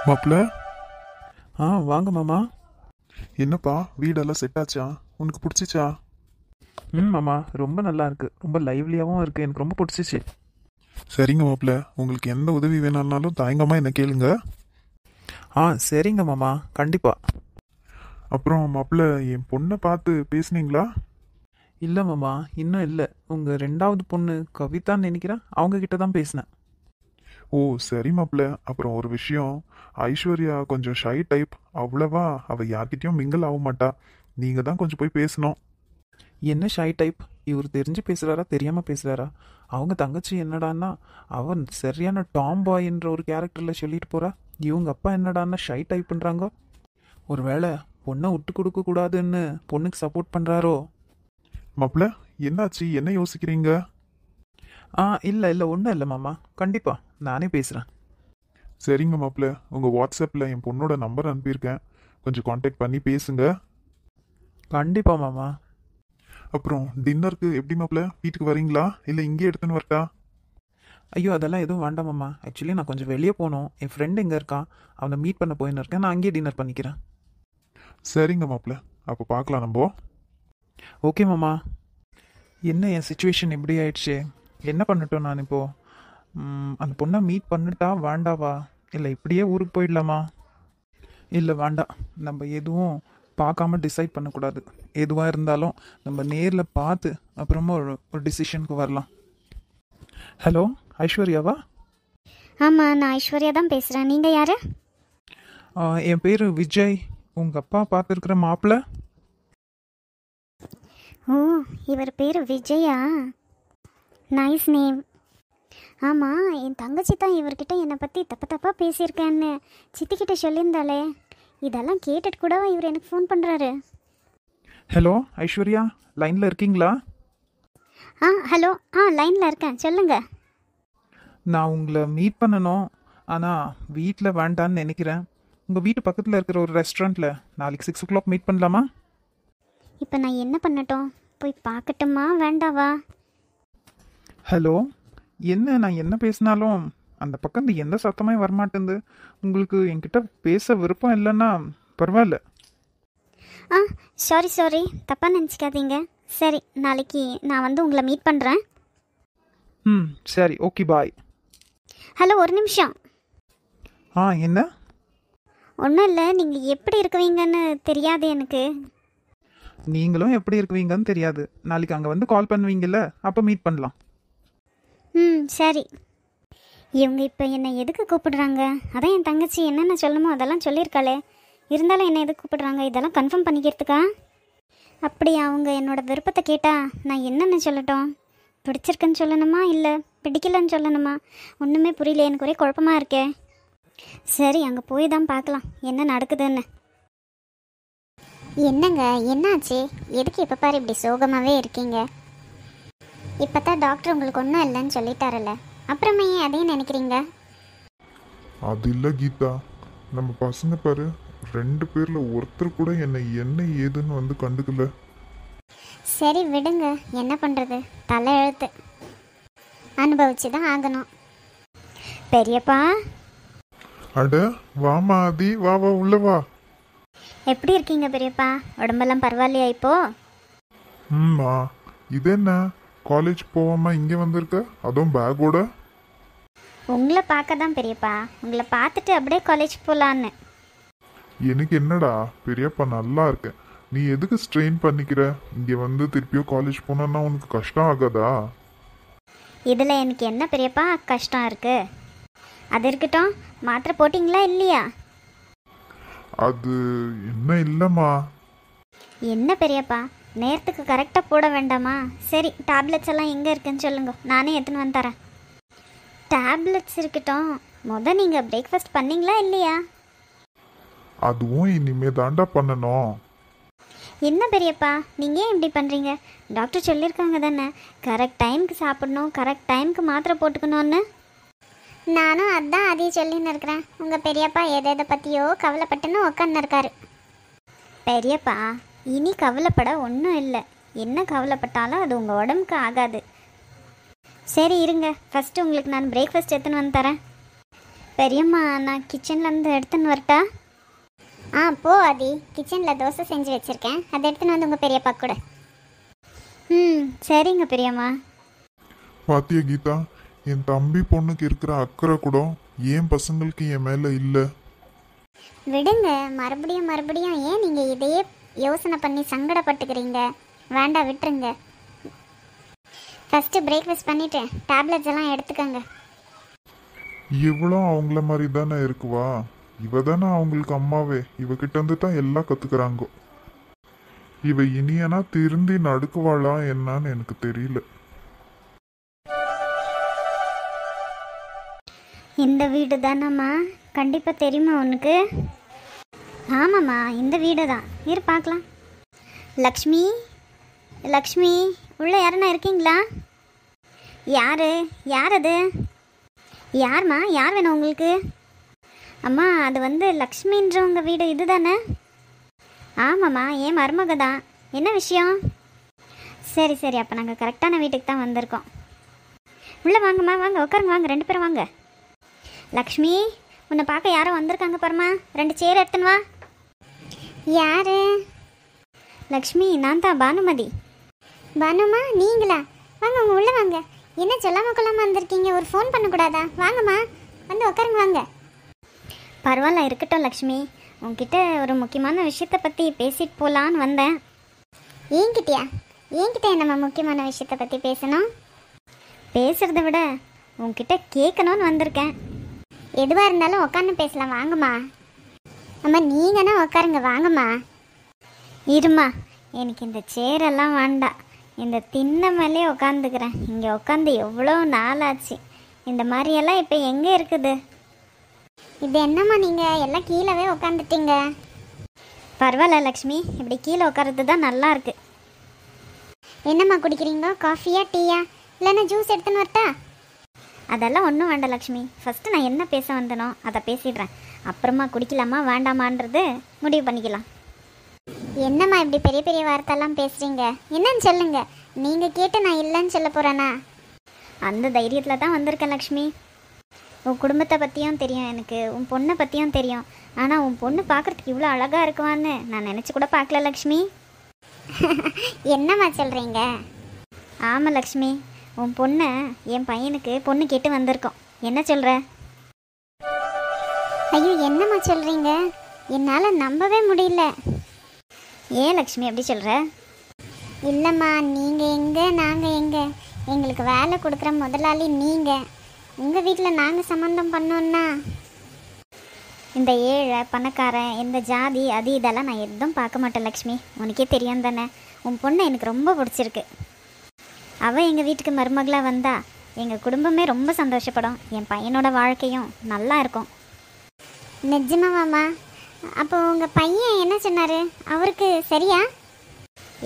மாப்பிள்ள. வாங்க மாமா. என்னப்பா வீடெல்லாம் செட் ஆச்சா? உனக்கு பிடிச்சிச்சா? மாமா ரொம்ப நல்லா இருக்கு, ரொம்ப லைவ்லியாகவும் இருக்கு, எனக்கு ரொம்ப பிடிச்சிச்சு. சரிங்க மாப்பிள்ள, உங்களுக்கு எந்த உதவி வேணாலும் தயங்கமா என்ன கேளுங்க. சரிங்க மாமா, கண்டிப்பா. அப்புறம் மாப்பிள்ள, என் பொண்ணை பார்த்து பேசுனீங்களா? இல்லை மாமா, இன்னும் இல்லை. உங்கள் ரெண்டாவது பொண்ணு கவிதான்னு நினைக்கிறேன், அவங்க கிட்ட தான் பேசினேன். ஓ சரி மாப்பிள்ள. அப்புறம் ஒரு விஷயம், ஐஸ்வர்யா கொஞ்சம் ஷை டைப். அவ்வளவா அவ யார்கிட்டயும் மிங்கிள் ஆக மாட்டா. நீங்க தான் கொஞ்சம் போய் பேசணும். என்ன ஷை டைப்? இவர் தெரிஞ்சு பேசுகிறாரா தெரியாமல் பேசுகிறாரா? அவங்க தங்கச்சி என்னடான்னா அவன் சரியான டாம் பாய்ன்ற ஒரு கேரக்டரில் சொல்லிட்டு போகிறா. இவங்க அப்பா என்னடான்னா ஷை டைப்புன்றாங்க. ஒருவேளை பொண்ணை விட்டு கொடுக்கக்கூடாதுன்னு பொண்ணுக்கு சப்போர்ட் பண்ணுறாரோ? மாப்பிள்ள, என்னாச்சு? என்ன யோசிக்கிறீங்க? இல்லை இல்லை, ஒன்றும் இல்லை மாமா, கண்டிப்பாக நானே பேசுகிறேன். சரிங்க மாப்பிள்ள, உங்க வாட்ஸ்அப்ல என் பொண்ணோட நம்பர் அனுப்பியிருக்கேன், கொஞ்சம் காண்டாக்ட் பண்ணி பேசுங்க. கண்டிப்பா மாமா. அப்புறம் டின்னருக்கு எப்படி மாப்பிள்ள, வீட்டுக்கு வரீங்களா இல்லை இங்கே எடுத்துன்னு வரட்டா? ஐயோ அதெல்லாம் எதுவும் வேண்டாம் மாமா. ஆக்சுவலி நான் கொஞ்சம் வெளியே போகணும், என் ஃப்ரெண்டு எங்கே இருக்கான், அவனை மீட் பண்ண போயின்னு இருக்கேன். நான் அங்கேயே டின்னர் பண்ணிக்கிறேன். சரிங்க மாப்பிள்ள, அப்போ பார்க்கலாம் நம்ம. ஓகே மாமா. என்ன என் சுச்சுவேஷன் இப்படி ஆயிடுச்சு? என்ன பண்ணட்டும் நான் இப்போது? அந்த பொண்ணை மீட் பண்ணிட்டா வேண்டாவா, இல்லை இப்படியே ஊருக்கு போயிடலாமா? இல்லை வேண்டாம், நம்ம எதுவும் பார்க்காம டிசைட் பண்ணக்கூடாது. எதுவாக இருந்தாலும் நம்ம நேரில் பார்த்து அப்புறமா ஒரு டிசிஷனுக்கு வரலாம். ஹலோ, ஐஸ்வர்யாவா? ஆமாம், நான் ஐஸ்வர்யா தான் பேசுகிறேன். நீங்கள் யார்? என் பேர் விஜய். உங்கள் அப்பா பார்த்துருக்குற மாப்பிள்ளை. ஓ, இவர் பேர் விஜயா? Nice name. ஆமாம், என் தங்கச்சி தான் இவர்கிட்ட என்னை பற்றி தப்பாக பேசியிருக்கேன்னு சித்திக்கிட்ட சொல்லியிருந்தாளே. இதெல்லாம் கேட்டுட்டு கூட இவர் எனக்கு ஃபோன் பண்ணுறாரு. ஹலோ ஐஸ்வர்யா, லைனில் இருக்கீங்களா? ஹலோ, லைனில் இருக்கேன், சொல்லுங்கள். நான் உங்களை மீட் பண்ணணும், ஆனால் வீட்டில் வேண்டான்னு நினைக்கிறேன். உங்கள் வீட்டு பக்கத்தில் இருக்கிற ஒரு ரெஸ்டாரண்ட்டில் நாளைக்கு 6 o'clock மீட் பண்ணலாமா? இப்போ நான் என்ன பண்ணட்டும்? போய் பார்க்கட்டுமா வேண்டாவா? ஹலோ, என்ன நான் என்ன பேசினாலும் அந்த பக்கம் எந்த சத்தமே வரமாட்டேங்குது. உங்களுக்கு என்கிட்ட பேச விருப்பம் இல்லைன்னா பரவாயில்ல. சாரி, தப்பாக நினச்சிக்காதீங்க. சரி, நாளைக்கு நான் வந்து உங்களை மீட் பண்ணுறேன். சரி, ஓகே, பாய். ஹலோ, ஒரு நிமிஷம். என்ன? ஒன்றும் இல்லை, நீங்கள் எப்படி இருக்குவீங்கன்னு தெரியாது எனக்கு. நீங்களும் எப்படி இருக்குவீங்கன்னு தெரியாது. நாளைக்கு அங்கே வந்து கால் பண்ணுவீங்கல்ல, அப்போ மீட் பண்ணலாம். சரி. இவங்க இப்போ என்னை எதுக்கு கூப்பிடுறாங்க? அதான் என் தங்கச்சி என்னென்ன சொல்லணுமோ அதெல்லாம் சொல்லியிருக்காளே. இருந்தாலும் என்னை எதுக்கு கூப்பிடுறாங்க? இதெல்லாம் கன்ஃபார்ம் பண்ணிக்கிறதுக்கா? அப்படி அவங்க என்னோட விருப்பத்தை கேட்டால் நான் என்னென்ன சொல்லட்டும்? பிடிச்சிருக்குன்னு சொல்லணுமா இல்லை பிடிக்கலன்னு சொல்லணுமா? ஒன்றுமே புரியல, எனக்கு ஒரே குழப்பமாக இருக்கே. சரி, அங்கே போய் தான் பார்க்கலாம் என்ன நடக்குதுன்னு. என்னங்க, என்னாச்சு? எதுக்கு இப்போ பாரு இப்படி சோகமாகவே இருக்கீங்க? இப்போ தான் டாக்டர் உங்களுக்கு ஒன்றும் இல்லைன்னு சொல்லிட்டாரல்ல, அப்புறமே ஏன் அதையும் நினைக்கிறீங்க? அது இல்லை கீதா, நம்ம பசங்க பாரு, 2 பேர்ல ஒருத்தர் கூட என்ன ஏதுன்னு வந்து கண்டுக்கல. சரி விடுங்க, என்ன பண்ணுறது, தலை எழுத்து, அனுபவிச்சு தான் ஆகணும். பெரியப்பா. அட வாமா ஆதி, வா வா உள்ள வா. எப்படி இருக்கீங்க பெரியப்பா? உடம்பெல்லாம் பரவாயில்லையா இப்போ? இது என்ன காலேஜ் போகாம இங்கே வந்திருக்க, அதுவும் பேக்கோட? உங்களை பார்க்க தான் பெரியப்பா, உங்களை பார்த்துட்டு அப்படியே காலேஜ் போகலான்னு. எனக்கு என்னடா பெரியப்பா, நல்லா இருக்கேன். நீ எதுக்கு ஸ்ட்ரெயின் பண்ணிக்கிற? இங்கே வந்து திருப்பியும் காலேஜ் போனா உனக்கு கஷ்டம் ஆகாதா? இதில் எனக்கு என்ன பெரியப்பா கஷ்டம் இருக்கு? அது இருக்கட்டும், மாத்திரை போட்டிங்களா இல்லையா? அது என்ன இல்லைம்மா. என்ன பெரியப்பா, நேரத்துக்கு கரெக்டாக போட வேண்டாமா? சரி, டேப்லெட்ஸ் எல்லாம் எங்கே இருக்குன்னு சொல்லுங்க, நானே எடுத்துன்னு வந்து தரேன். டேப்லெட்ஸ் இருக்கட்டும், நீங்கள் பிரேக்ஃபாஸ்ட் பண்ணிங்களா இல்லையா? அதுவும் இனிமே தாண்டா பண்ணணும். என்ன பெரியப்பா, நீங்கள் ஏன் இப்படி பண்ணுறீங்க? டாக்டர் சொல்லியிருக்காங்க தானே, கரெக்ட் டைமுக்கு சாப்பிடணும், கரெக்ட் டைமுக்கு மாத்திரை போட்டுக்கணும்னு. நானும் அதான் அதையும் சொல்லின்னு இருக்கிறேன். உங்கள் பெரியப்பா எதை பற்றியோ கவலைப்பட்டுன்னு உக்காந்து இருக்காரு. பெரியப்பா, இனி கவலைப்பட ஒன்றும் இல்லை. என்ன கவலைப்பட்டாலும் அது உங்கள் உடம்புக்கு ஆகாது. சரி இருங்க, ஃபஸ்ட்டு உங்களுக்கு நான் பிரேக்ஃபாஸ்ட் எடுத்துன்னு வந்து தரேன். பெரியம்மா நான் கிச்சன்லேருந்து எடுத்துன்னு வரட்டா? போ ஆதி, கிச்சனில் தோசை செஞ்சு வச்சுருக்கேன், அதை எடுத்துன்னு வந்து உங்கள் பெரியப்பா கூட. சரிங்க பெரியம்மா. பாத்தியா கீதா, என் தம்பி பொண்ணுக்கு இருக்கிற அக்கறை கூட ஏன் பசங்களுக்கு என் மேல இல்ல. விடுங்க, மறுபடியும் மறுபடியும் ஏன் நீங்கள் இதையே யோசனை பண்ணி சங்கடப்பட்டுக்கிறீங்க? வேண்டாம், விட்டுருங்க. ஃபஸ்ட்டு பிரேக்ஃபாஸ்ட் பண்ணிவிட்டு டேப்லெட்ஸ் எல்லாம் எடுத்துக்கோங்க. இவ்வளோ அவங்கள மாதிரி தானே இருக்குவா? இவ தானே அவங்களுக்கு அம்மாவே. இவகிட்ட இருந்து தான் எல்லாம் கத்துக்கிறாங்க. இவ இனியனா திருந்தி நடுக்குவாளா என்னன்னு எனக்கு தெரியல. இந்த வீடு தானம்மா? கண்டிப்பாக தெரியுமா உனக்கு? ஆமாம்மா, இந்த வீடு தான். இரு பார்க்கலாம். லக்ஷ்மி, லக்ஷ்மி, உள்ளே யாருன்னா இருக்கீங்களா? யார் அது? யார்மா? யார் வேணும் உங்களுக்கு? அம்மா, அது வந்து லக்ஷ்மின்றவங்க வீடு இது தானே? ஆமாம்மா, ஏன் மருமக தான். என்ன விஷயம்? சரி சரி, அப்போ நாங்கள் கரெக்டான வீட்டுக்கு தான் வந்திருக்கோம். உள்ளே வாங்கம்மா, வாங்க உட்காருங்க, வாங்க 2 பேரும் வாங்க. லக்ஷ்மி, உன்னை பார்க்க யாரோ வந்திருக்காங்க பாருமா, 2 சேர் எடுத்துன்னு வா. யாரு? லக்ஷ்மி, நான் தான் பானுமதி. பானுமா, நீங்களா? வாங்க, உங்க உள்ளே வாங்க. என்ன சொல்லாம கொள்ளாமல் வந்திருக்கீங்க? ஒரு ஃபோன் பண்ணக்கூடாதா? வாங்கம்மா, வந்து உட்காருங்க, வாங்க. பரவாயில்ல, இருக்கட்டும் லக்ஷ்மி. உங்ககிட்ட ஒரு முக்கியமான விஷயத்தை பற்றி பேசிட்டு போகலான்னு வந்தேன். என்கிட்ட என்னம்மா முக்கியமான விஷயத்தை பற்றி பேசணும்? பேசுகிறத விட உங்ககிட்ட கேட்கணும்னு வந்திருக்கேன். எதுவாக இருந்தாலும் உட்காந்து பேசலாம், வாங்கம்மா. அம்மா, நீங்கன்னா உட்காருங்க, வாங்கம்மா. இருமா, எனக்கு இந்த சேரெல்லாம் வேண்டாம். இந்த திண்ணை மேலே உட்காந்துக்கிறேன். இங்கே உட்காந்து எவ்வளோ நாளாச்சு. இந்த மாதிரியெல்லாம் இப்போ எங்கே இருக்குது? இது என்னம்மா, நீங்கள் எல்லாம் கீழவே உட்காந்துட்டீங்க. பரவாயில்ல லக்ஷ்மி, இப்படி கீழே உட்கார்றது தான் நல்லா இருக்கு. என்னம்மா குடிக்கிறீங்க? காஃபியா, டீயா, இல்லைன்னா ஜூஸ் எடுத்துன்னு வரட்டா? அதெல்லாம் ஒன்றும் வேண்டாம் லக்ஷ்மி. ஃபஸ்ட்டு நான் என்ன பேச வந்தனோ அதை பேசிடுறேன். அப்புறமா குடிக்கலாமா வேண்டாமான்றது முடிவு பண்ணிக்கலாம். என்னம்மா இப்படி பெரிய பெரிய வார்த்தைலாம் பேசுகிறீங்க? என்னன்னு சொல்லுங்க. நீங்கள் கேட்டு நான் இல்லைன்னு சொல்ல போகிறேனா? அந்த தைரியத்தில் தான் வந்திருக்கேன் லக்ஷ்மி. உன் குடும்பத்தை பற்றியும் தெரியும் எனக்கு, உன் பொண்ணை பற்றியும் தெரியும். ஆனால் உன் பொண்ணு பார்க்குறதுக்கு இவ்வளோ அழகாக இருக்குவான்னு நான் நினச்சி கூட பார்க்கல லக்ஷ்மி. என்னம்மா சொல்கிறீங்க? ஆமாம் லக்ஷ்மி, உன் பொண்ணை என் பையனுக்கு பொண்ணு கேட்டு வந்திருக்கோம். என்ன சொல்கிற? ஐயோ, என்னம்மா சொல்கிறீங்க? என்னால் நம்பவே முடியல. ஏன் லக்ஷ்மி அப்படி சொல்கிற? இல்லைம்மா, நீங்கள் எங்கே நாங்கள் எங்கே? எங்களுக்கு வேலை கொடுக்குற முதலாளி நீங்கள். உங்கள் வீட்டில் நாங்கள் சம்மந்தம் பண்ணோன்னா இந்த ஏழை பணக்காரன், இந்த ஜாதி அது இதெல்லாம் நான் எதுவும் பார்க்க மாட்டேன் லக்ஷ்மி. உனக்கே தெரியும் தானே, உன் பொண்ணை எனக்கு ரொம்ப பிடிச்சிருக்கு. அவள் எங்கள் வீட்டுக்கு மருமகளாக வந்தா எங்கள் குடும்பமே ரொம்ப சந்தோஷப்படும். என் பையனோட வாழ்க்கையும் நல்லா இருக்கும். நிஜமாவாம்மா? அப்போ உங்கள் பையன் என்ன சொன்னார்? அவருக்கு சரியா?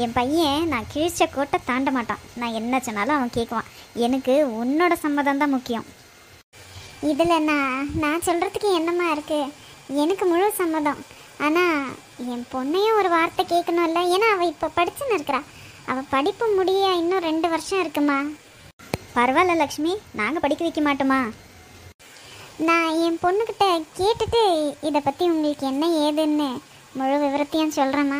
என் பையன் நான் கிழிச்ச கோட்டை தாண்ட மாட்டான். நான் என்ன சொன்னாலும் அவன் கேட்குவான். எனக்கு உன்னோட சம்மதம் தான் முக்கியம். இதில் நான் சொல்கிறதுக்கு என்னம்மா இருக்குது? எனக்கு முழு சம்மதம். ஆனால் என் பொண்ணையும் ஒரு வார்த்தை கேட்கணும்ல. ஏன்னா அவள் இப்போ படிச்சுன்னு இருக்கிறா. அவள் படிப்பு முடிய இன்னும் 2 வருஷம் இருக்குமா. பரவாயில்ல லக்ஷ்மி, நாங்கள் படிக்க வைக்க மாட்டோமா? நான் என் பொண்ணுக்கிட்ட கேட்டுட்டு இதை பற்றி உங்களுக்கு என்ன ஏதுன்னு முழு விவரத்தையும் சொல்கிறேம்மா.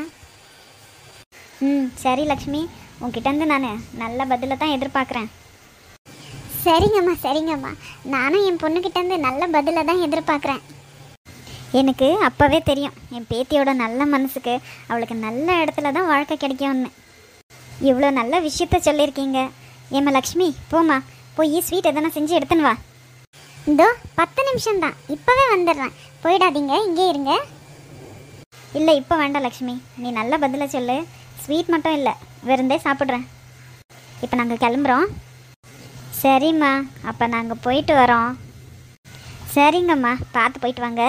சரி லக்ஷ்மி, உங்ககிட்டேருந்து நான் நல்ல பதிலை தான் எதிர்பார்க்குறேன். சரிங்கம்மா சரிங்கம்மா, நானும் என் பொண்ணுக்கிட்டேருந்து நல்ல பதிலை தான் எதிர்பார்க்குறேன். எனக்கு அப்போவே தெரியும் என் பேத்தியோட நல்ல மனசுக்கு அவளுக்கு நல்ல இடத்துல தான் வாழ்க்கை கிடைக்கும்னு. இவ்வளோ நல்ல விஷயத்த சொல்லியிருக்கீங்க. ஏம்மா லக்ஷ்மி, போம்மா, போய் ஸ்வீட் எதனா செஞ்சு எடுத்துன்னு வா. இதோ 10 நிமிஷம்தான், இப்போவே வந்துடுறேன். போயிடாதீங்க, இங்கே இருங்க. இல்லை, இப்போ வேண்டாம் லக்ஷ்மி, நீ நல்ல பதிலை சொல்லு. ஸ்வீட் மட்டும் இல்லை, விருந்தே சாப்பிட்றேன். இப்போ நாங்கள் கிளம்புறோம். சரிம்மா, அப்போ நாங்கள் போயிட்டு வரோம். சரிங்கம்மா, பார்த்து போயிட்டு வாங்க.